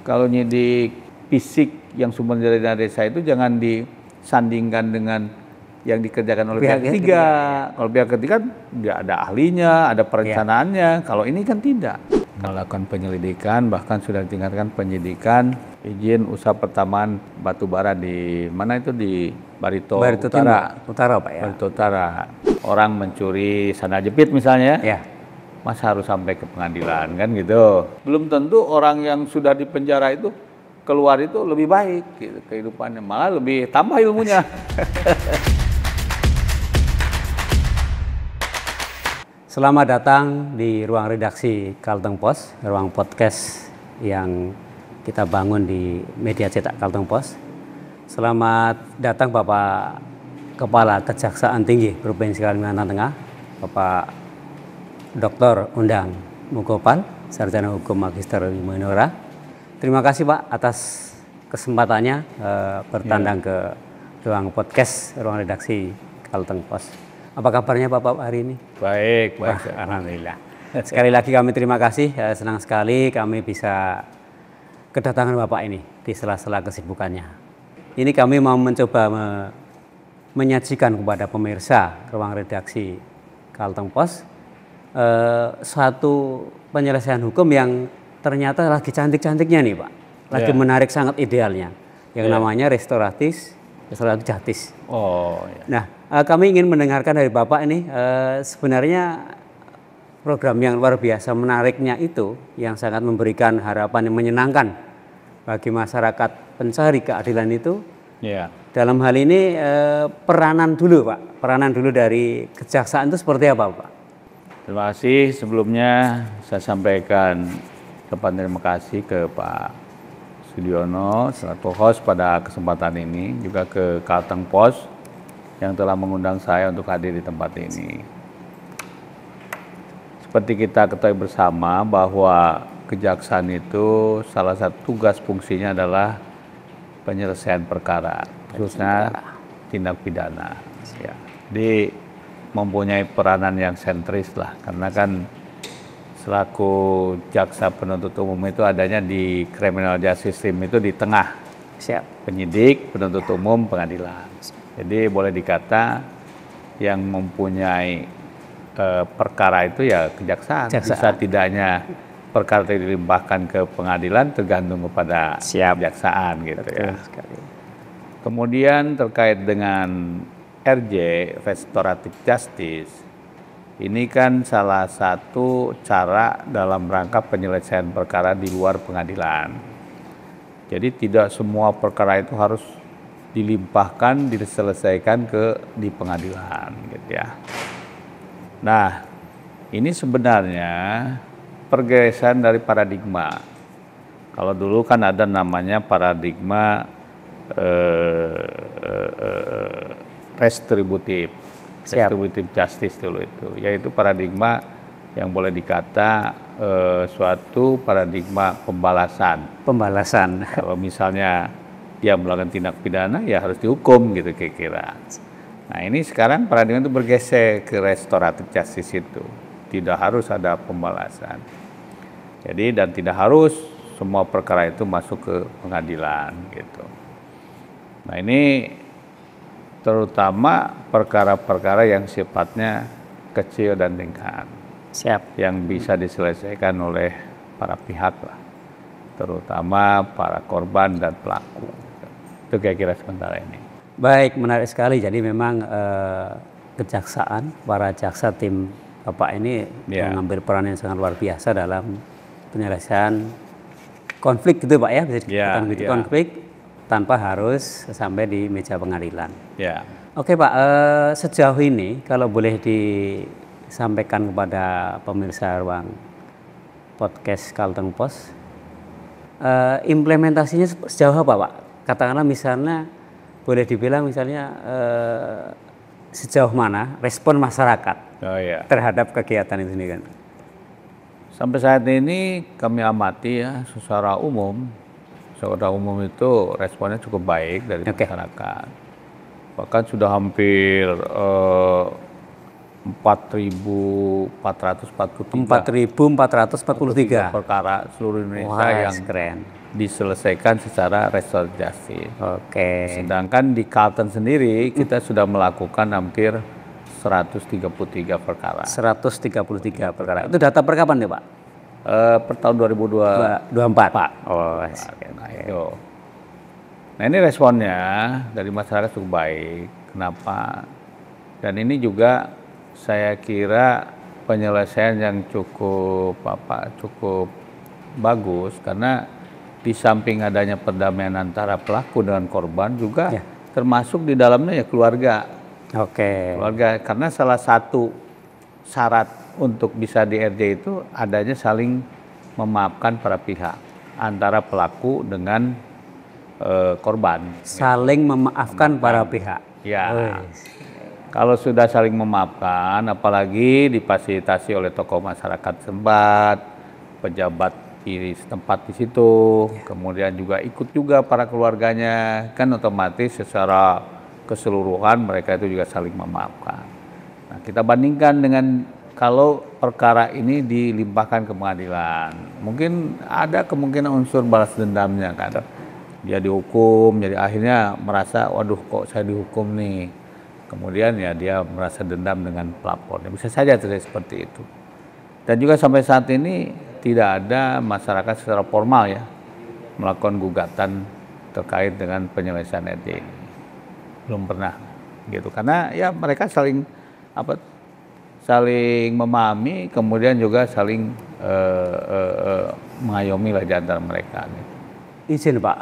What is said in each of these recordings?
Kalau nyidik fisik yang sumber dari dana desa itu jangan disandingkan dengan yang dikerjakan oleh pihak ketiga. Kalau pihak ketiga dia ada ahlinya, ada perencanaannya. Kalau ini kan tidak. Melakukan penyelidikan, bahkan sudah ditingkatkan penyidikan izin usaha pertambangan batu bara di mana itu di Barito Utara. Utara Pak ya. Barito Utara. Orang mencuri sandal jepit misalnya. Ya. Masa harus sampai ke pengadilan kan gitu. Belum tentu orang yang sudah di penjara itu keluar itu lebih baik gitu, kehidupannya, malah lebih tambah ilmunya. Selamat datang di ruang redaksi Kalteng Pos, ruang podcast yang kita bangun di media cetak Kalteng Pos. Selamat datang Bapak Kepala Kejaksaan Tinggi Provinsi Kalimantan Tengah, Bapak Dr. Undang Mukopal, Sarjana Hukum Magister Minora. Terima kasih Pak atas kesempatannya bertandang ke ruang podcast, ruang redaksi Kalteng Pos. Apa kabarnya Bapak hari ini? Baik. Alhamdulillah. Sekali lagi kami terima kasih, senang sekali kami bisa kedatangan Bapak ini di sela-sela kesibukannya. Ini kami mau mencoba menyajikan kepada pemirsa ruang redaksi Kalteng Pos suatu penyelesaian hukum yang ternyata lagi cantik-cantiknya nih Pak, lagi menarik sangat idealnya, yang namanya restoratif justice. Oh. Nah, kami ingin mendengarkan dari Bapak ini sebenarnya program yang luar biasa menariknya itu, yang sangat memberikan harapan yang menyenangkan bagi masyarakat pencari keadilan itu. Dalam hal ini peranan dulu Pak, peranan dulu dari kejaksaan itu seperti apa Pak? Terima kasih. Sebelumnya saya sampaikan terima kasih ke Pak Sudiono selaku host pada kesempatan ini, juga ke Kalteng Pos yang telah mengundang saya untuk hadir di tempat ini. Seperti kita ketahui bersama bahwa kejaksaan itu salah satu tugas fungsinya adalah penyelesaian perkara, khususnya tindak pidana. Ya. Jadi mempunyai peranan yang sentris lah, karena kan selaku jaksa penuntut umum itu adanya di criminal justice system itu di tengah. Penyidik, penuntut umum, pengadilan. Jadi boleh dikata yang mempunyai perkara itu ya kejaksaan. Bisa tidaknya perkara dilimpahkan ke pengadilan tergantung kepada kejaksaan gitu. Betul ya. Sekali. Kemudian terkait dengan RJ, restoratif justice, ini kan salah satu cara dalam rangka penyelesaian perkara di luar pengadilan. Jadi tidak semua perkara itu harus dilimpahkan, diselesaikan di pengadilan gitu ya. Nah, ini sebenarnya pergeseran dari paradigma. Kalau dulu kan ada namanya paradigma restributif justice dulu itu, yaitu paradigma yang boleh dikata suatu paradigma pembalasan. Kalau misalnya dia melakukan tindak pidana ya harus dihukum gitu kira-kira. Nah ini sekarang paradigma itu bergeser ke restoratif justice itu, tidak harus ada pembalasan. Jadi dan tidak harus semua perkara itu masuk ke pengadilan gitu. Nah ini terutama perkara-perkara yang sifatnya kecil dan ringan, yang bisa diselesaikan oleh para pihak lah, terutama para korban dan pelaku. Itu kira-kira sementara ini. Baik, menarik sekali. Jadi memang kejaksaan, para jaksa tim Bapak ini mengambil peran yang sangat luar biasa dalam penyelesaian konflik gitu Pak ya, bisa dikatakan konflik tanpa harus sampai di meja pengadilan. Oke Pak, sejauh ini kalau boleh disampaikan kepada pemirsa ruang podcast Kalteng Pos, implementasinya sejauh apa Pak? Katakanlah misalnya, boleh dibilang misalnya sejauh mana respon masyarakat terhadap kegiatan itu sendiri kan? Sampai saat ini kami amati ya secara umum itu responnya cukup baik dari masyarakat. Bahkan sudah hampir 4.443 perkara seluruh Indonesia yang keren. diselesaikan secara restoratif justice. Oke. Sedangkan di Kalteng sendiri kita sudah melakukan hampir 133 perkara. 133 perkara. Itu data per kapan nih Pak? Per tahun 2024. Pak. Oh, Nah ini responnya dari masyarakat cukup baik. Kenapa? Dan ini juga saya kira penyelesaian yang cukup bagus, karena di samping adanya perdamaian antara pelaku dengan korban juga termasuk di dalamnya ya keluarga. Oke. Keluarga, karena salah satu syarat untuk bisa di RJ itu adanya saling memaafkan para pihak antara pelaku dengan korban. Saling memaafkan para pihak. Ya. Kalau sudah saling memaafkan, apalagi difasilitasi oleh tokoh masyarakat setempat, pejabat di setempat di situ, kemudian juga ikut juga para keluarganya, kan otomatis secara keseluruhan mereka itu juga saling memaafkan. Nah, kita bandingkan dengan kalau perkara ini dilimpahkan ke pengadilan, mungkin ada kemungkinan unsur balas dendamnya kan. Dia dihukum, jadi akhirnya merasa, waduh kok saya dihukum nih. Kemudian ya dia merasa dendam dengan pelapornya. Bisa saja terjadi seperti itu. Dan juga sampai saat ini tidak ada masyarakat secara formal ya melakukan gugatan terkait dengan penyelesaian RJ ini. Belum pernah gitu. Karena ya mereka saling memahami, kemudian juga saling mengayomi lah di antara mereka. Gitu. Izin Pak,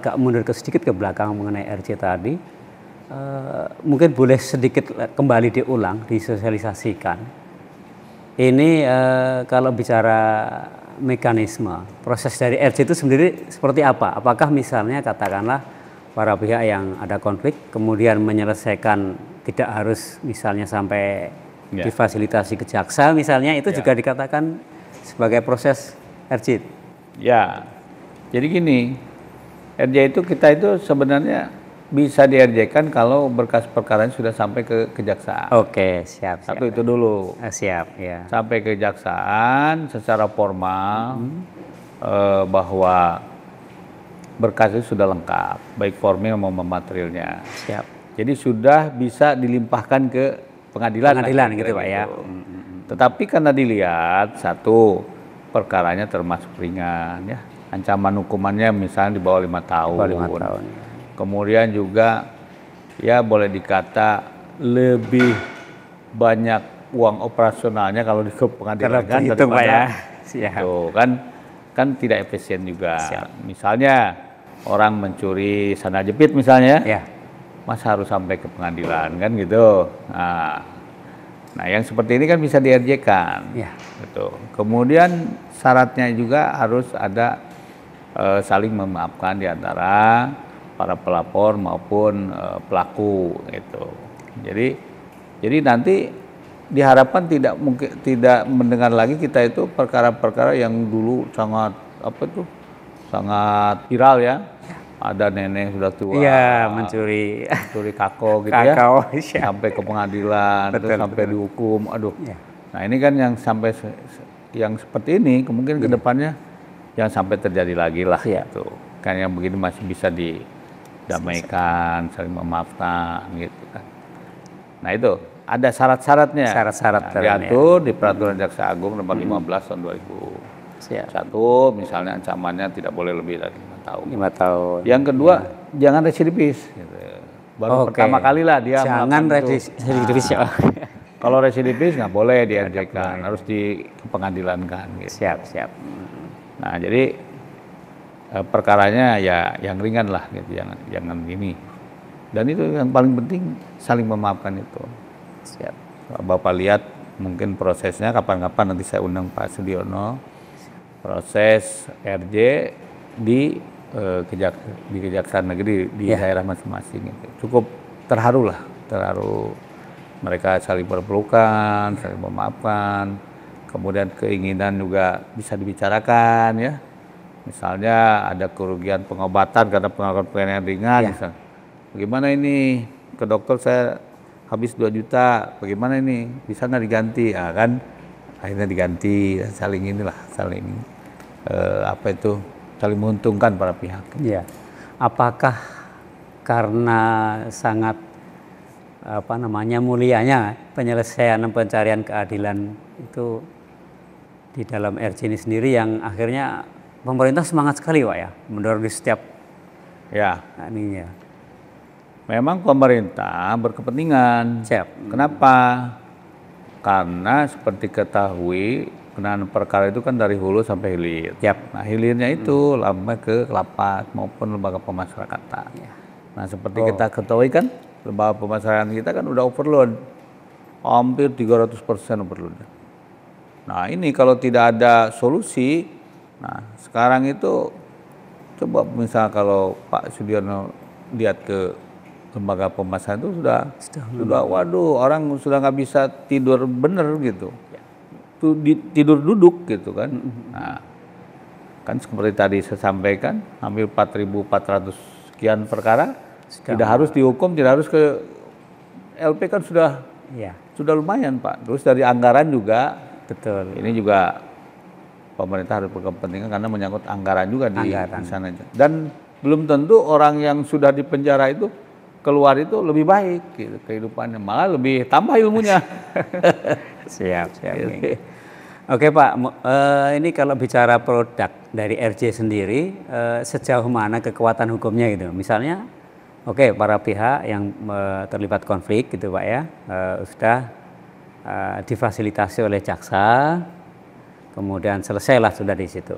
agak mundur sedikit ke belakang mengenai RJ tadi. Mungkin boleh sedikit kembali diulang, disosialisasikan. Ini kalau bicara mekanisme, proses dari RJ itu sendiri seperti apa? Apakah misalnya katakanlah para pihak yang ada konflik kemudian menyelesaikan, tidak harus misalnya sampai difasilitasi ke jaksa misalnya, itu juga dikatakan sebagai proses RJ? Ya. Jadi gini, RJ itu kita itu sebenarnya bisa di-RJ-kan kalau berkas perkaranya sudah sampai ke kejaksaan. Oke, siap. Satu itu dulu. Siap, ya. Sampai ke kejaksaan secara formal bahwa berkas itu sudah lengkap, baik formil maupun materialnya. Siap. Jadi sudah bisa dilimpahkan ke pengadilan. Pengadilan gitu Pak ya. Tetapi karena dilihat satu perkaranya termasuk ringan ya. Ancaman hukumannya misalnya di bawah 5 tahun. Kemudian juga ya boleh dikata lebih banyak uang operasionalnya kalau di pengadilan kan Pak ya. Tuh, kan tidak efisien juga. Misalnya orang mencuri sandal jepit misalnya, masa harus sampai ke pengadilan kan gitu. Nah yang seperti ini kan bisa di-RJ-kan. Gitu. Kemudian syaratnya juga harus ada saling memaafkan di antara para pelapor maupun pelaku gitu. Jadi nanti diharapkan tidak mendengar lagi kita itu perkara-perkara yang dulu sangat viral ya. Ada nenek sudah tua, mencuri kako gitu sampai ke pengadilan, terus sampai dihukum. Aduh. Nah ini kan yang sampai yang seperti ini kemungkinan kedepannya jangan sampai terjadi lagi lah gitu. Kan yang begini masih bisa didamaikan, saling memaafkan gitu kan. Nah itu ada syarat-syaratnya. Diatur di Peraturan Jaksa Agung Nomor 15 tahun 2001, misalnya ancamannya tidak boleh lebih dari 5 tahun. 5 tahun. Yang kedua, jangan residivis. Gitu. Baru pertama kali lah dia jangan residivis ya. Kalau residivis nggak boleh di-RJ-kan, harus di pengadilankan. Gitu. Siap. Nah jadi perkaranya ya yang ringan lah gitu, jangan gini. Dan itu yang paling penting saling memaafkan itu. Siap. Bapak lihat mungkin prosesnya kapan-kapan nanti saya undang Pak Sudiono, proses RJ di Kejaksaan Negeri di daerah masing-masing itu. Cukup terharu mereka saling berpelukan, saling memaafkan, kemudian keinginan juga bisa dibicarakan ya. Misalnya ada kerugian pengobatan karena pengobatan yang ringan, misalnya. Bagaimana ini ke dokter saya habis 2 juta, bagaimana ini bisa nggak diganti? Kan akhirnya diganti, saling saling menguntungkan para pihak. Ya. Apakah karena sangat mulianya penyelesaian dan pencarian keadilan itu di dalam RJ ini sendiri yang akhirnya pemerintah semangat sekali Pak ya mendorong di setiap ininya. Memang pemerintah berkepentingan. Siap. Kenapa? Karena seperti ketahui penanganan perkara itu kan dari hulu sampai hilir. Yap. Nah hilirnya itu sampai ke lapas maupun lembaga pemasyarakatan. Ya. Nah seperti kita ketahui kan lembaga pemasyarakatan kita kan udah overload, hampir 300% overload. Nah ini kalau tidak ada solusi, nah sekarang itu coba misal kalau Pak Sudiono lihat ke lembaga pemasyarakatan itu sudah waduh orang sudah nggak bisa tidur bener gitu, tidur duduk gitu kan. Nah kan seperti tadi saya sampaikan hampir 4.400 sekian perkara tidak harus dihukum, tidak harus ke LP kan sudah lumayan Pak. Terus dari anggaran juga betul. Ini juga pemerintah harus berkepentingan karena menyangkut anggaran juga di sana. Dan belum tentu orang yang sudah di penjara itu keluar itu lebih baik gitu, kehidupannya, malah lebih tambah ilmunya. Siap. Oke Pak, ini kalau bicara produk dari RJ sendiri, sejauh mana kekuatan hukumnya gitu? Misalnya, para pihak yang terlibat konflik gitu Pak ya, sudah difasilitasi oleh jaksa, kemudian selesailah sudah di situ.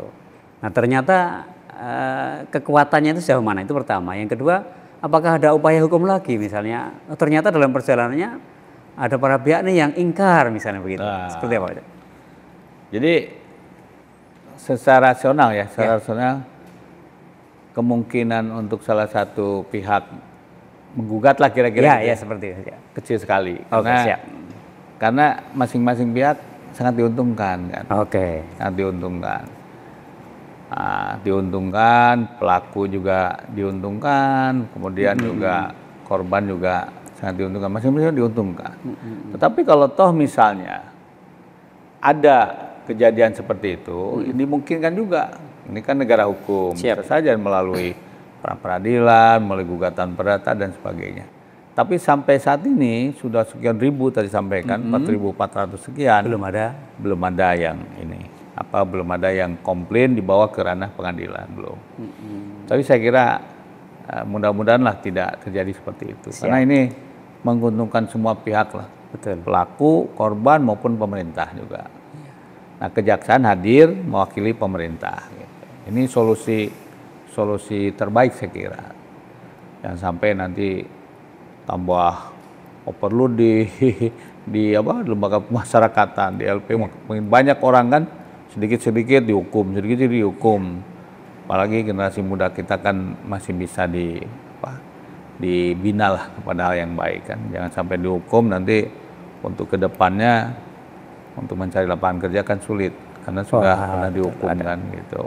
Nah ternyata kekuatannya itu sejauh mana? Itu pertama. Yang kedua, apakah ada upaya hukum lagi misalnya? Ternyata dalam perjalanannya ada para pihak nih yang ingkar misalnya begitu. Seperti apa itu? Jadi secara rasional rasional kemungkinan untuk salah satu pihak menggugat lah kira-kira. Ya seperti itu. Kecil sekali. Siap. Karena masing-masing pihak sangat diuntungkan kan. Sangat diuntungkan. Nah, diuntungkan, pelaku juga diuntungkan, kemudian juga korban juga sangat diuntungkan, masing-masing diuntungkan. Tetapi kalau toh misalnya ada kejadian seperti itu, ini mungkin kan juga, ini kan negara hukum, bisa saja melalui peradilan, melalui gugatan perdata dan sebagainya. Tapi sampai saat ini sudah sekian ribu tadi sampaikan, 4.400 sekian, belum ada yang ini. Belum ada yang komplain dibawa ke ranah pengadilan, belum. Tapi saya kira mudah-mudahan lah tidak terjadi seperti itu. Karena ini menguntungkan semua pihak lah. Betul. Pelaku, korban maupun pemerintah juga. Nah kejaksaan hadir mewakili pemerintah. Ini solusi terbaik saya kira. Jangan sampai nanti tambah overload di lembaga pemasyarakatan, di LP, makin banyak orang kan sedikit-sedikit dihukum. Apalagi generasi muda kita kan masih bisa dibina lah kepada hal yang baik kan. Jangan sampai dihukum nanti untuk kedepannya untuk mencari lapangan kerja kan sulit karena sudah pernah dihukum kan gitu.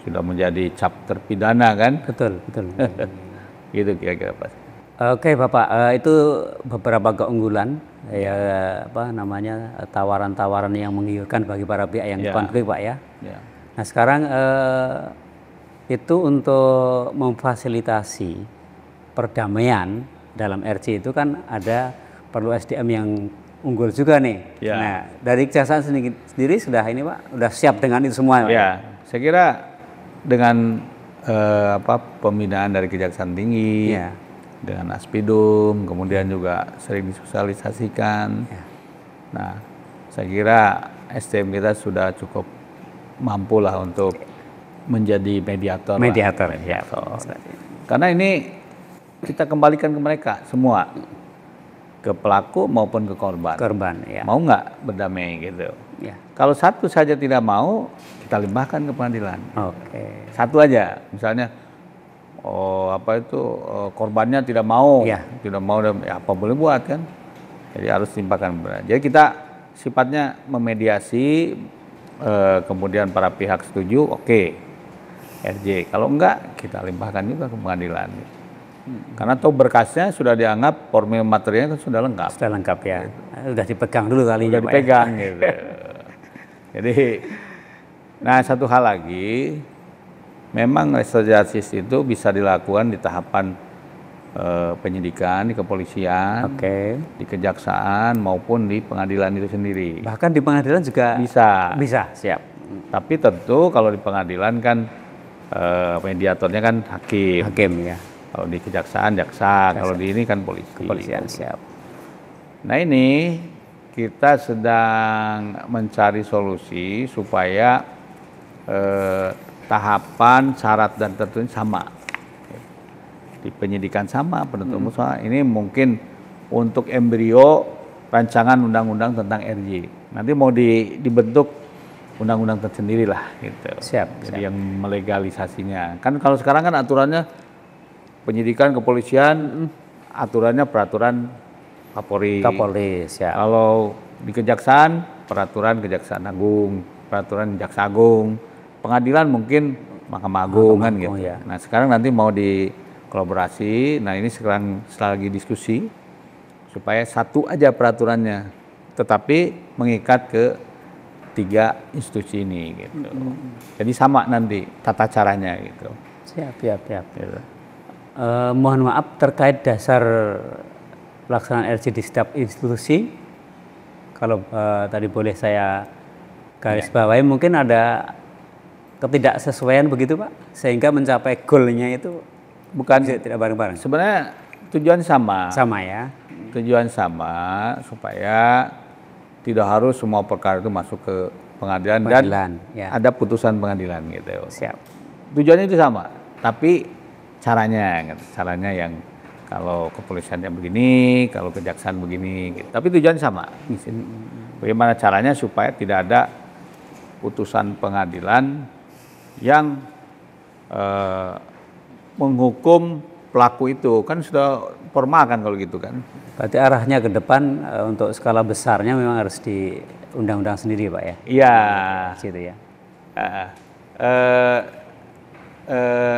Sudah menjadi cap terpidana kan. Betul. Gitu kira-kira Pak. Oke Bapak, itu beberapa keunggulan tawaran-tawaran yang menggiurkan bagi para pihak yang konflik Pak ya. Nah sekarang itu untuk memfasilitasi perdamaian dalam RC itu kan perlu SDM yang unggul juga nih. Nah dari kejaksaan sendiri sudah ini Pak, sudah siap dengan itu semua Pak? Saya kira dengan pembinaan dari Kejaksaan Tinggi, dengan Aspidum, kemudian juga sering disosialisasikan. Nah, saya kira SDM kita sudah cukup mampu lah untuk menjadi mediator. Karena ini kita kembalikan ke mereka semua, ke pelaku maupun ke korban. Mau nggak berdamai gitu? Kalau satu saja tidak mau, kita limbahkan ke pengadilan. Satu aja, misalnya. Korbannya tidak mau, apa boleh buat kan? Jadi harus limpahkan. Jadi kita sifatnya memediasi, kemudian para pihak setuju, RJ. Kalau enggak, kita limpahkan juga ke pengadilan. Karena toh berkasnya sudah dianggap formil materialnya kan sudah lengkap. Sudah lengkap ya. Sudah dipegang dulu kali. Sudah dipegang gitu. Jadi, nah satu hal lagi. memang restoratif justice itu bisa dilakukan di tahapan penyidikan di kepolisian, di kejaksaan maupun di pengadilan itu sendiri. Bahkan di pengadilan juga bisa. Bisa, siap. Tapi tentu kalau di pengadilan kan mediatornya kan hakim. Hakim ya. Kalau di kejaksaan jaksa, kalau di ini kan polisi. Kepolisian, siap. Nah ini kita sedang mencari solusi supaya tahapan, syarat dan tentunya sama. Di penyidikan sama, penuntut umum sama. Ini mungkin untuk embrio rancangan undang-undang tentang RJ. Nanti mau dibentuk undang-undang tersendiri lah gitu. Jadi yang melegalisasinya. Kan kalau sekarang kan aturannya penyidikan kepolisian, aturannya peraturan Kapolri. Siap. Kalau di kejaksaan, peraturan Kejaksaan Agung, peraturan Jaksa Agung. Pengadilan mungkin Mahkamah Agung kan gitu. Ya. Nah sekarang nanti mau kolaborasi, nah ini sekarang lagi diskusi supaya satu aja peraturannya, tetapi mengikat ke 3 institusi ini gitu. Jadi sama nanti tata caranya gitu. Siap. Gitu. Mohon maaf terkait dasar pelaksanaan RJ di setiap institusi, kalau tadi boleh saya garis bawahi, mungkin ada ketidaksesuaian begitu Pak, sehingga mencapai goalnya itu bukan tidak bareng-bareng. Sebenarnya tujuan sama. Sama ya. Tujuan sama supaya tidak harus semua perkara itu masuk ke pengadilan dan ya. Ada putusan pengadilan gitu. Siap. Tujuannya itu sama, tapi caranya yang kalau kepolisiannya begini, kalau kejaksaan begini gitu. Tapi tujuan sama. Bagaimana caranya supaya tidak ada putusan pengadilan yang menghukum pelaku itu, kan sudah formal kan kalau gitu kan. Berarti arahnya ke depan untuk skala besarnya memang harus di undang-undang sendiri Pak ya? Iya. Gitu ya.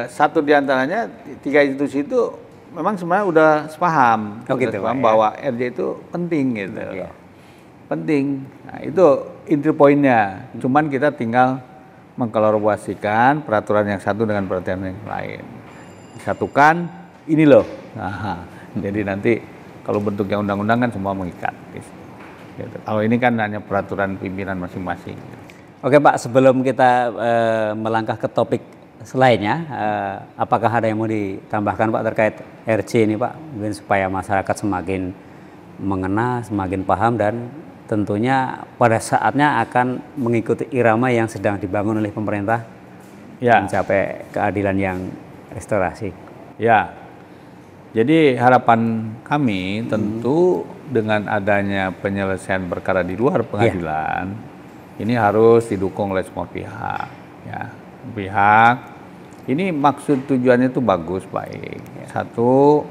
Satu diantaranya 3 institusi itu memang sebenarnya udah sepaham, bahwa RJ itu penting gitu. Ya. Penting. Nah itu inti poinnya. Cuman kita tinggal mengkolaborasikan peraturan yang satu dengan peraturan yang lain. Disatukan, ini loh. Nah, jadi nanti kalau bentuknya undang-undang kan semua mengikat. Gitu. Kalau ini kan hanya peraturan pimpinan masing-masing. Oke Pak, sebelum kita melangkah ke topik selainnya, apakah ada yang mau ditambahkan Pak terkait RJ ini Pak? Mungkin supaya masyarakat semakin mengenal, semakin paham dan tentunya pada saatnya akan mengikuti irama yang sedang dibangun oleh pemerintah mencapai keadilan yang restorasi. Ya, jadi harapan kami tentu dengan adanya penyelesaian perkara di luar pengadilan, ini harus didukung oleh semua pihak. Ya, ini maksud tujuannya itu bagus, baik. Satu,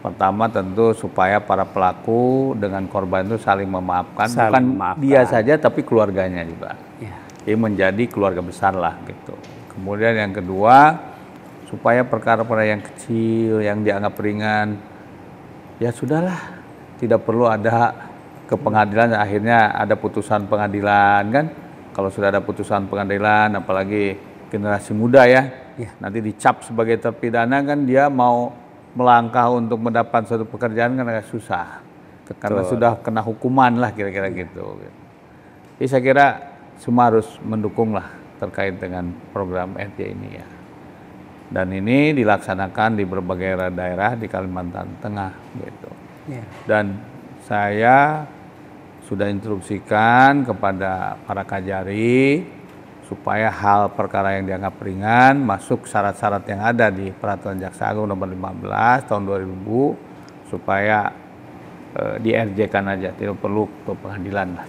pertama tentu supaya para pelaku dengan korban itu saling memaafkan, bukan dia saja tapi keluarganya juga. Jadi menjadi keluarga besar lah gitu. Kemudian yang kedua, supaya perkara-perkara yang kecil, yang dianggap ringan, ya sudahlah, tidak perlu ada ke pengadilan, akhirnya ada putusan pengadilan kan. Kalau sudah ada putusan pengadilan, apalagi generasi muda nanti dicap sebagai terpidana kan, dia mau melangkah untuk mendapat suatu pekerjaan kan agak susah. Betul. Karena sudah kena hukuman lah kira-kira gitu. Jadi saya kira semua harus mendukung lah terkait dengan program RJ ini ya. Dan ini dilaksanakan di berbagai daerah di Kalimantan Tengah gitu. Dan saya sudah instruksikan kepada para kajari supaya hal perkara yang dianggap ringan masuk syarat-syarat yang ada di Peraturan Jaksa Agung nomor 15 tahun 2000 supaya di RJ-kan aja, tidak perlu ke pengadilan lah.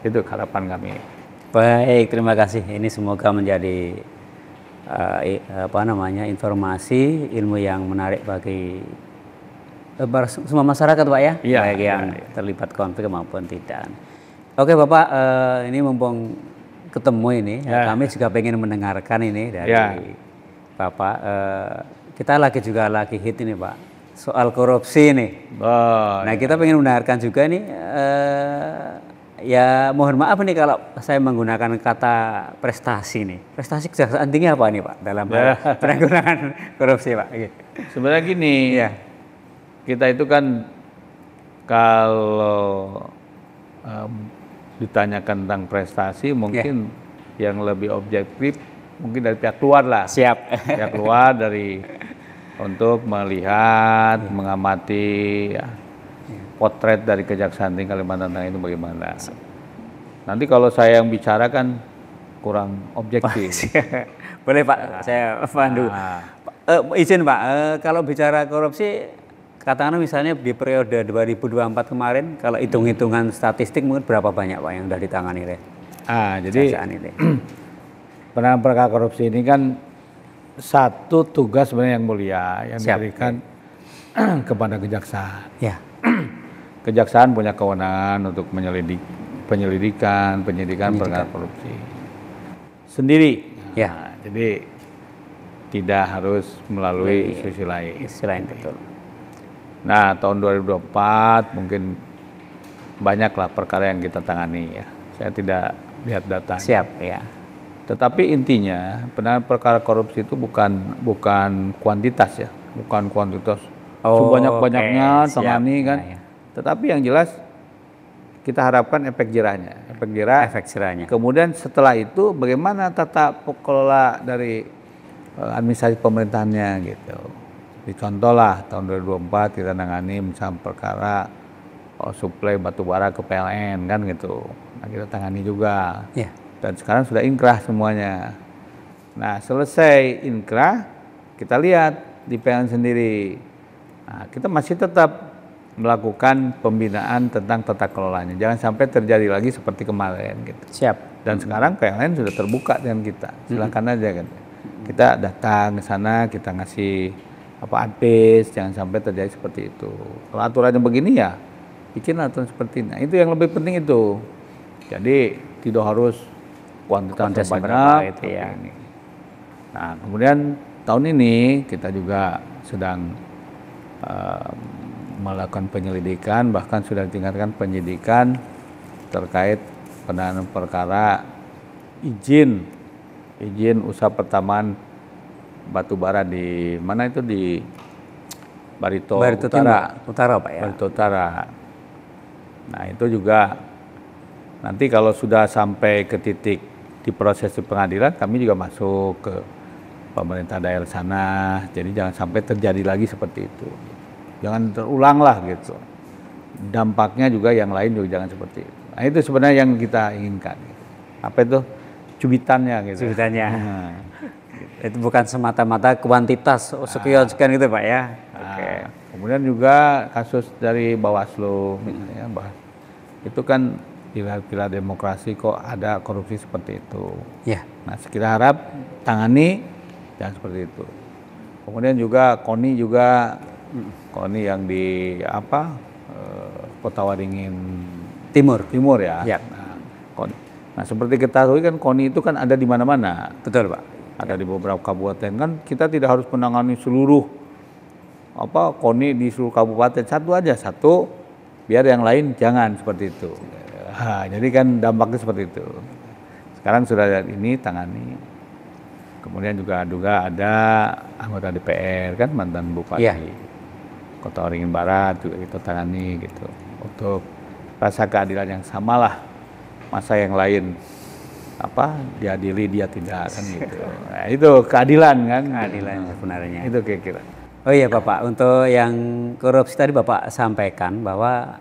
Itu harapan kami. Baik, terima kasih. Ini semoga menjadi informasi, ilmu yang menarik bagi semua masyarakat Pak ya, baik yang terlibat konflik maupun tidak. Oke Bapak, ini mumpung ketemu ini, kami juga pengen mendengarkan ini dari Bapak. Kita lagi hit ini Pak, soal korupsi nih. Nah kita pengen mendengarkan juga nih ya mohon maaf nih kalau saya menggunakan kata prestasi nih. Prestasi Kejaksaan Tinggi apa nih Pak dalam hal penanggulangan korupsi Pak? Sebenarnya gini, Iya. kita itu kan kalau ditanyakan tentang prestasi mungkin yang lebih objektif mungkin dari pihak luar lah. Siap. Pihak luar dari untuk melihat, mengamati potret dari Kejaksaan Tinggi Kalimantan Tengah itu bagaimana. Nanti kalau saya yang bicara kan kurang objektif. Boleh Pak, saya pandu. Izin Pak, kalau bicara korupsi, katakanlah misalnya di periode 2024 kemarin, kalau hitung-hitungan statistik mungkin berapa banyak Pak yang sudah ditangani oleh Jadi ini? penanganan perkara korupsi ini kan satu tugas sebenarnya yang mulia yang diberikan kepada kejaksaan. Ya. Kejaksaan punya kewenangan untuk penyidikan perkara korupsi sendiri. Ya. Nah, jadi tidak harus melalui institusi lain. Institusi lain, betul. Nah, tahun 2024 mungkin banyaklah perkara yang kita tangani ya. Saya tidak lihat data. Siap, ya. Tetapi intinya penanganan perkara korupsi itu bukan kuantitas ya, bukan kuantitas sebanyak-banyaknya tangani kan. Ya. Tetapi yang jelas kita harapkan efek jerahnya, efek jerahnya. Kemudian setelah itu bagaimana tata kelola dari administrasi pemerintahannya gitu. Contoh lah tahun 2024 kita nangani misalnya perkara suplai batubara ke PLN kan gitu. Nah, kita tangani juga. Ya. Dan sekarang sudah inkrah semuanya. Nah, selesai inkrah kita lihat di PLN sendiri. Nah, kita masih tetap melakukan pembinaan tentang tata kelolanya. Jangan sampai terjadi lagi seperti kemarin gitu. Siap. Dan sekarang PLN sudah terbuka dengan kita. Silakan aja kan. Kita datang ke sana, kita ngasih advice, jangan sampai terjadi seperti itu. Kalau aturannya begini ya, bikin aturan seperti ini. Nah, itu yang lebih penting itu. Jadi tidak harus kuantitas banyak itu ya. ini. Nah, kemudian tahun ini kita juga sedang melakukan penyelidikan, bahkan sudah ditingkatkan penyidikan terkait penanganan perkara izin usaha pertambangan batu bara di mana itu di Barito Utara Pak ya. Barito Utara. Nah, itu juga nanti kalau sudah sampai ke titik di proses di pengadilan, kami juga masuk ke pemerintah daerah sana. Jadi jangan sampai terjadi lagi seperti itu. Jangan terulang lah gitu. Dampaknya juga yang lain juga jangan seperti itu. Nah, itu sebenarnya yang kita inginkan. Apa itu? Cubitannya gitu. Cubitannya. Itu bukan semata-mata kuantitas sekian gitu Pak ya. Oke. Kemudian juga kasus dari Bawaslu misalnya, itu kan pilar-pilar demokrasi kok ada korupsi seperti itu. Ya. Nah, kita harap tangani jangan seperti itu. Kemudian juga KONI yang di Kota Waringin Timur ya. Ya. Nah, seperti kita tahu kan KONI itu kan ada di mana-mana. Betul Pak. Ada di beberapa kabupaten kan kita tidak harus menangani seluruh KONI di seluruh kabupaten, satu biar yang lain jangan seperti itu. Nah, jadi kan dampaknya seperti itu. Sekarang sudah ini tangani. Kemudian juga ada anggota DPR kan mantan bupati Kota Waringin Barat juga kita tangani gitu untuk rasa keadilan yang samalah. Masa yang lain diadili dia tidak kan gitu. Nah, itu keadilan kan. Keadilan sebenarnya. Itu kira-kira. Oh iya Bapak, untuk yang korupsi tadi Bapak sampaikan bahwa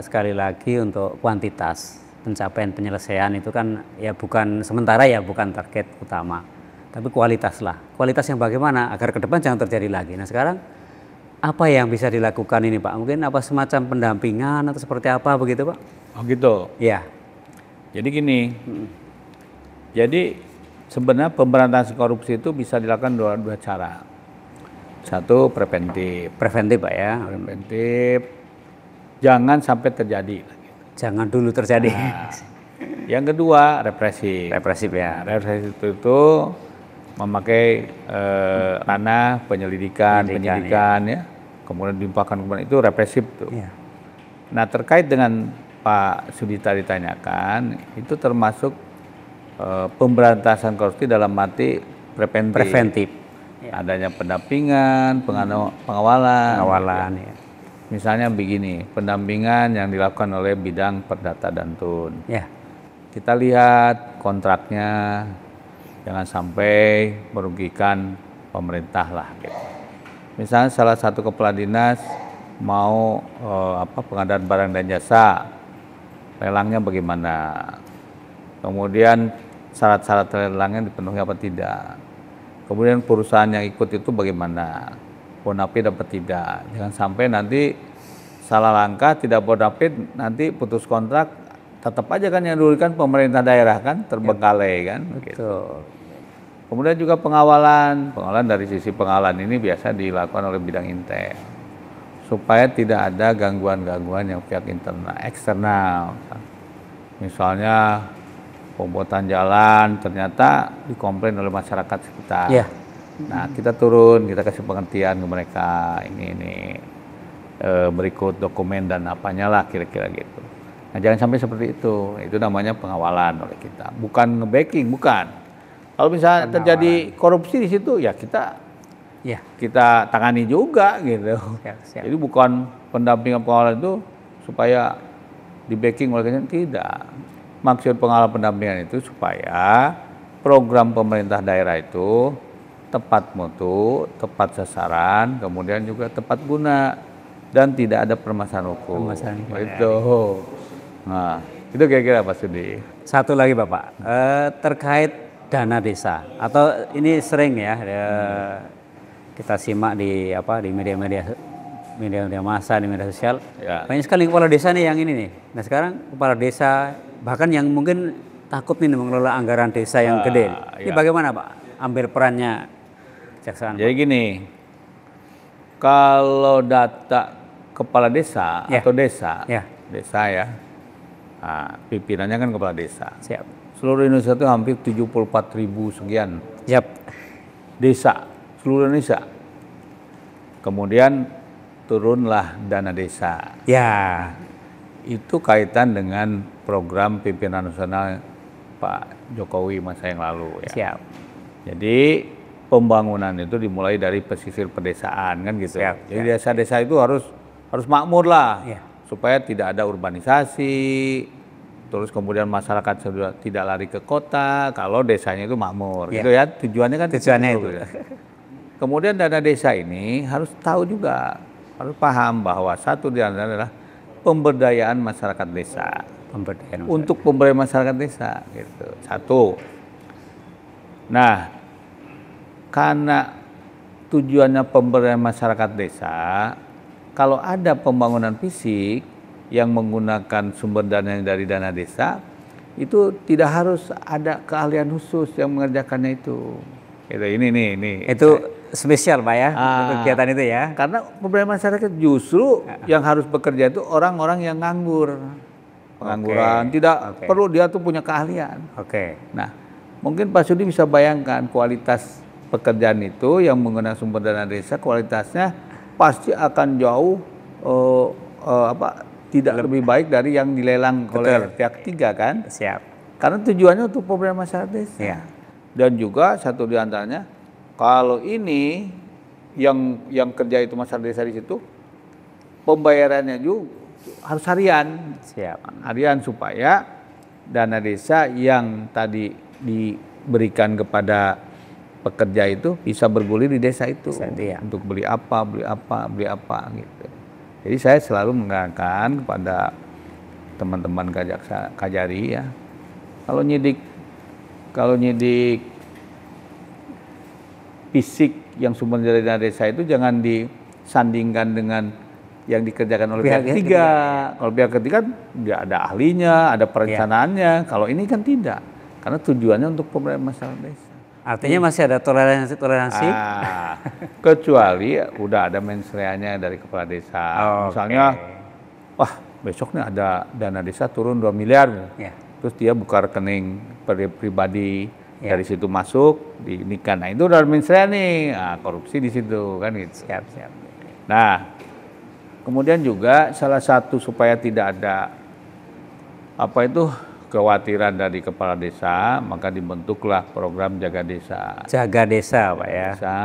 sekali lagi untuk kuantitas pencapaian penyelesaian itu kan ya bukan sementara ya bukan target utama. Tapi kualitas lah. Kualitas yang bagaimana agar ke depan jangan terjadi lagi. Nah, sekarang apa yang bisa dilakukan ini Pak? Mungkin apa semacam pendampingan atau seperti apa begitu Pak? Oh gitu. Iya. Jadi gini. Jadi sebenarnya pemberantasan korupsi itu bisa dilakukan dua cara. Satu preventif. Preventif Pak ya. Preventif. Jangan sampai terjadi. Jangan dulu terjadi. Nah, yang kedua represif. Represif ya. Nah, represif itu memakai ranah penyidikan ya. Kemudian dilimpahkan kemudian itu represif tuh. Ya. Nah, terkait dengan Pak Sudita ditanyakan, itu termasuk pemberantasan korupsi dalam arti preventif. Ya. Adanya pendampingan, pengawalan. Pengawalan. Ya. Misalnya begini, pendampingan yang dilakukan oleh bidang perdata dan tun. Ya. Kita lihat kontraknya, jangan sampai merugikan pemerintah lah. Gitu. Misalnya salah satu kepala dinas mau pengadaan barang dan jasa, lelangnya bagaimana? Kemudian syarat-syarat lelangnya dipenuhi apa tidak? Kemudian perusahaan yang ikut itu bagaimana? Bonafit dapat tidak? Jangan sampai nanti salah langkah, tidak bonafit, nanti putus kontrak, tetap aja kan yang dirugikan pemerintah daerah kan, terbengkalai kan. Betul. Gitu. Kemudian juga pengawalan dari sisi pengawalan ini biasa dilakukan oleh bidang intel, supaya tidak ada gangguan-gangguan yang pihak internal, eksternal. Misalnya pembuatan jalan ternyata dikomplain oleh masyarakat sekitar. Ya. Nah, kita turun, kita kasih pengertian ke mereka, ini berikut dokumen dan apanya lah kira-kira gitu. Nah, jangan sampai seperti itu namanya pengawalan oleh kita, bukan nge-backing, bukan. Kalau misalnya terjadi korupsi di situ, ya kita tangani juga gitu. Siap. Jadi bukan pendampingan pengawalan itu supaya di-backing oleh tidak. Maksud pengawalan pendampingan itu supaya program pemerintah daerah itu tepat mutu, tepat sasaran, kemudian juga tepat guna dan tidak ada permasalahan hukum. Itu. Nah, itu kira-kira Pak Sudi. Satu lagi Bapak, terkait dana desa atau ini sering ya kita simak di media massa, di media sosial. Ya. Banyak sekali kepala desa nih yang ini nih. Nah sekarang kepala desa bahkan yang mungkin takut nih mengelola anggaran desa yang gede. Ini bagaimana Pak ambil perannya kejaksaan? Jadi gini, kalau data kepala desa atau desa ya, nah, pimpinannya kan kepala desa. Siap. Seluruh Indonesia itu hampir 74.000 sekian. Siap. Desa, seluruh Indonesia. Kemudian turunlah dana desa. Ya. Itu kaitan dengan program pimpinan nasional Pak Jokowi masa yang lalu. Ya. Siap. Jadi pembangunan itu dimulai dari pesisir pedesaan kan gitu. Siap. Jadi desa-desa itu harus makmur lah, supaya tidak ada urbanisasi. Terus kemudian masyarakat sudah tidak lari ke kota kalau desanya itu makmur. Gitu ya, tujuannya kan tujuannya itu. Ya. Kemudian dana desa ini harus tahu juga, harus paham bahwa satu di antara adalah pemberdayaan masyarakat desa. Untuk pemberdayaan masyarakat desa gitu. Satu. Nah, karena tujuannya pemberdayaan masyarakat desa, kalau ada pembangunan fisik yang menggunakan sumber dana dari dana desa, itu tidak harus ada keahlian khusus yang mengerjakannya itu. Ini. Itu spesial Pak ya, kegiatan itu ya. Karena pemberdayaan masyarakat justru yang harus bekerja itu orang-orang yang nganggur. Pengangguran, tidak perlu dia tuh punya keahlian. Nah, mungkin Pak Sudi bisa bayangkan kualitas pekerjaan itu yang menggunakan sumber dana desa, kualitasnya pasti akan jauh tidak lebih baik dari yang dilelang oleh pihak ketiga kan? Siap. Karena tujuannya untuk pemberdayaan masyarakat desa. Ya. Dan juga satu di antaranya, kalau ini yang kerja itu masyarakat desa di situ, pembayarannya juga harus harian. Siap. Harian supaya dana desa yang tadi diberikan kepada pekerja itu bisa bergulir di desa itu untuk beli apa gitu. Jadi saya selalu mengatakan kepada teman-teman Kajari ya, kalau nyidik fisik yang sumber dari dana desa itu jangan disandingkan dengan yang dikerjakan oleh pihak ketiga. Kalau pihak ketiga dia ada ahlinya, ada perencanaannya. Kalau ini kan tidak, karena tujuannya untuk pemberdayaan masyarakat desa. Artinya masih ada toleransi? Kecuali udah ada mensreanya dari kepala desa. Misalnya, wah besoknya ada dana desa turun 2 miliar. Terus dia buka rekening pribadi, dari situ masuk, dinikah. Nah itu udah mensrea nih, korupsi di situ kan gitu. Siap. Nah, kemudian juga salah satu supaya tidak ada apa itu kekhawatiran dari kepala desa, maka dibentuklah program Jaga Desa. Jaga Desa, Pak ya. Desa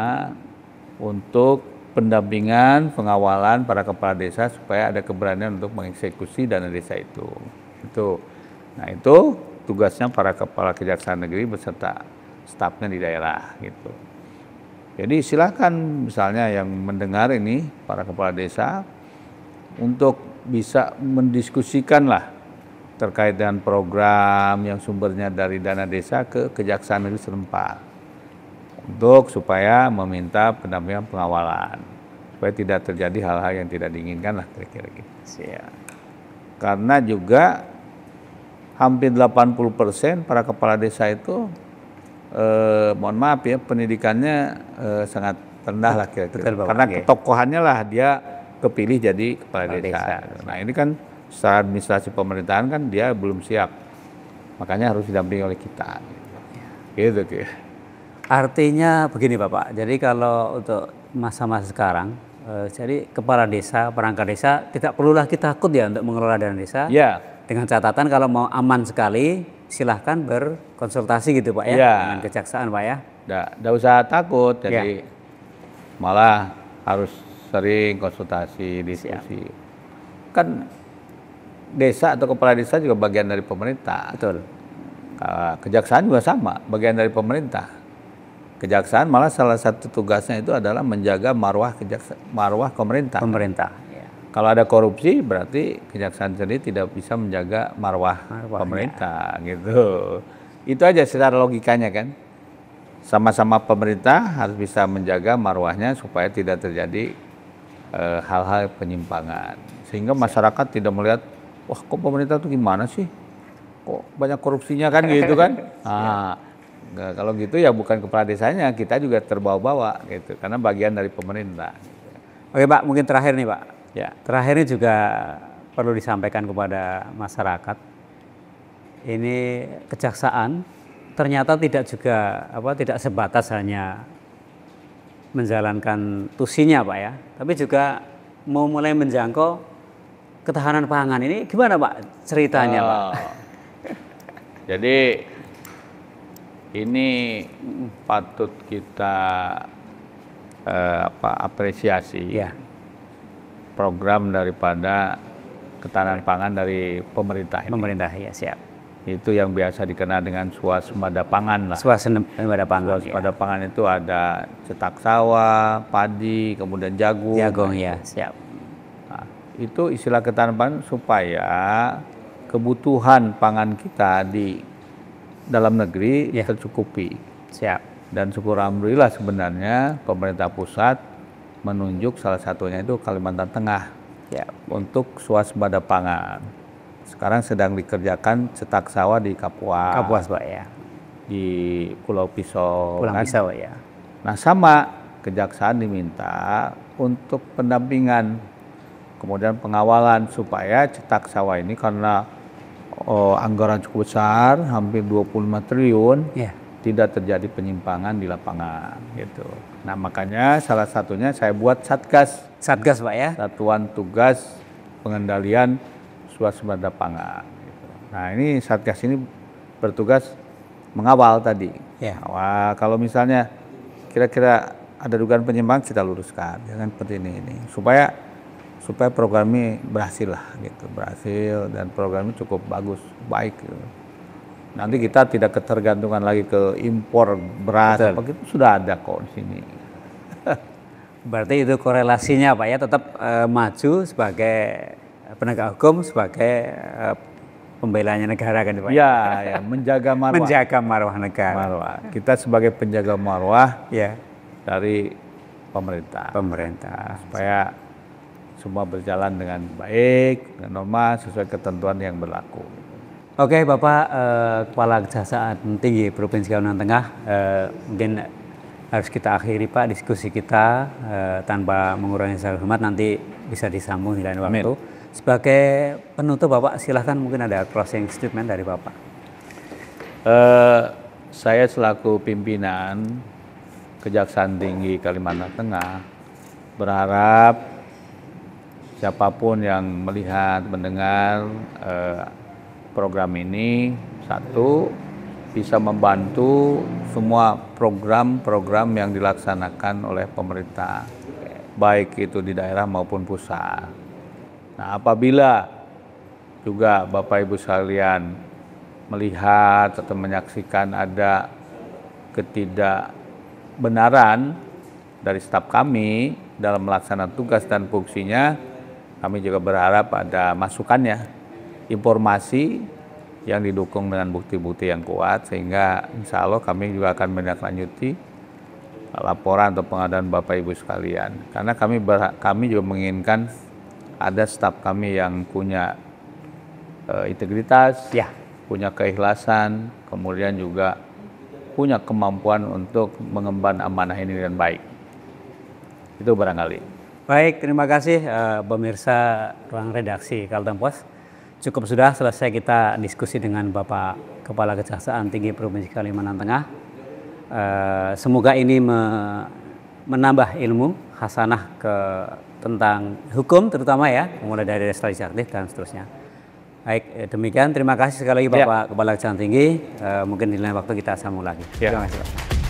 untuk pendampingan, pengawalan para kepala desa supaya ada keberanian untuk mengeksekusi dana desa itu. Nah itu tugasnya para kepala kejaksaan negeri beserta stafnya di daerah gitu. Jadi silakan misalnya yang mendengar ini para kepala desa untuk bisa mendiskusikan lah terkait dengan program yang sumbernya dari dana desa ke kejaksaan negeri setempat untuk supaya meminta pendampingan pengawalan supaya tidak terjadi hal-hal yang tidak diinginkan lah kira-kira gitu. Karena juga hampir 80% para kepala desa itu mohon maaf ya pendidikannya sangat rendah lah kira-kira. Karena ketokohannya lah dia kepilih jadi kepala desa. Nah ini kan secara administrasi pemerintahan kan dia belum siap. Makanya harus didampingi oleh kita. Gitu. Artinya begini Bapak, jadi kalau untuk masa-masa sekarang, jadi kepala desa, perangkat desa tidak perlulah kita takut ya untuk mengelola dana desa. Ya. Dengan catatan kalau mau aman sekali, silahkan berkonsultasi gitu Pak ya, dengan kejaksaan Pak ya. Nggak usah takut, jadi malah harus sering konsultasi, diskusi. Kan desa atau kepala desa juga bagian dari pemerintah. Betul. Kejaksaan juga sama, bagian dari pemerintah. Kejaksaan malah salah satu tugasnya itu adalah menjaga marwah pemerintah. Ya. Kalau ada korupsi berarti kejaksaan sendiri tidak bisa menjaga marwah pemerintah gitu. Itu aja secara logikanya kan. Sama-sama pemerintah harus bisa menjaga marwahnya supaya tidak terjadi hal-hal penyimpangan. Sehingga masyarakat tidak melihat, wah kok pemerintah itu gimana sih? Kok banyak korupsinya kan gitu kan? Kalau gitu ya bukan kepala desanya, kita juga terbawa-bawa gitu, karena bagian dari pemerintah. Oke Pak, mungkin terakhir nih Pak. Ya. Terakhir ini juga perlu disampaikan kepada masyarakat. Ini kejaksaan ternyata tidak tidak sebatas hanya menjalankan tusinya Pak ya, tapi juga mau mulai menjangkau ketahanan pangan. Ini gimana Pak ceritanya Pak? Jadi ini patut kita apresiasi program daripada ketahanan pangan dari pemerintah ini. Pemerintah ya siap. Itu yang biasa dikenal dengan swasembada pangan lah. Swasembada pangan. Swasembada pangan itu ada cetak sawah, padi, kemudian jagung. Jagung ya siap. Nah, itu istilah ketahanan pangan supaya kebutuhan pangan kita di dalam negeri tercukupi. Siap. Dan syukur alhamdulillah sebenarnya pemerintah pusat menunjuk salah satunya itu Kalimantan Tengah untuk swasembada pangan. Sekarang sedang dikerjakan cetak sawah di Kapuas. Kapuas Pak ya. Di Pulau Pisau. Pulau Pisau ya. Nah sama kejaksaan diminta untuk pendampingan kemudian pengawalan supaya cetak sawah ini karena anggaran cukup besar, hampir 25 triliun, tidak terjadi penyimpangan di lapangan gitu. Nah makanya salah satunya saya buat Satgas. Satgas Pak ya. Satuan Tugas Pengendalian Swasembada Pangan. Gitu. Nah ini Satgas ini bertugas mengawal tadi. Wah, kalau misalnya kira-kira ada dugaan penyimpangan kita luruskan, jangan seperti ini supaya program ini berhasil lah gitu, berhasil dan program ini cukup baik gitu. Nanti kita tidak ketergantungan lagi ke impor beras, begitu sudah ada kok di sini. Berarti itu korelasinya Pak ya, tetap maju sebagai penegak hukum, sebagai pembelanya negara kan Pak? Ya, menjaga marwah. Menjaga marwah negara. Kita sebagai penjaga marwah dari pemerintah. Supaya semua berjalan dengan baik, dengan normal, sesuai ketentuan yang berlaku. Oke Bapak Kepala Kejaksaan Tinggi Provinsi Kalimantan Tengah, mungkin harus kita akhiri Pak diskusi kita tanpa mengurangi rasa hormat, nanti bisa disambung di lain waktu. Sebagai penutup Bapak silahkan, mungkin ada closing statement dari Bapak. Saya selaku pimpinan Kejaksaan Tinggi Kalimantan Tengah berharap siapapun yang melihat, mendengar program ini satu bisa membantu semua program-program yang dilaksanakan oleh pemerintah, baik itu di daerah maupun pusat. Nah, apabila juga Bapak Ibu sekalian melihat atau menyaksikan ada ketidakbenaran dari staf kami dalam melaksanakan tugas dan fungsinya, kami juga berharap ada masukannya, informasi yang didukung dengan bukti-bukti yang kuat, sehingga insya Allah kami juga akan menindaklanjuti laporan atau pengaduan Bapak Ibu sekalian. Karena kami juga menginginkan ada staf kami yang punya integritas, punya keikhlasan, kemudian juga punya kemampuan untuk mengemban amanah ini dengan baik. Itu barangkali. Baik, terima kasih pemirsa Ruang Redaksi Kalteng Pos. Cukup sudah selesai kita diskusi dengan Bapak Kepala Kejaksaan Tinggi Provinsi Kalimantan Tengah. Semoga ini menambah ilmu hasanah tentang hukum terutama ya, mulai dari legislatif dan seterusnya. Baik, demikian terima kasih sekali lagi Bapak Kepala Kejaksaan Tinggi. Mungkin di lain waktu kita sambung lagi. Terima kasih Pak.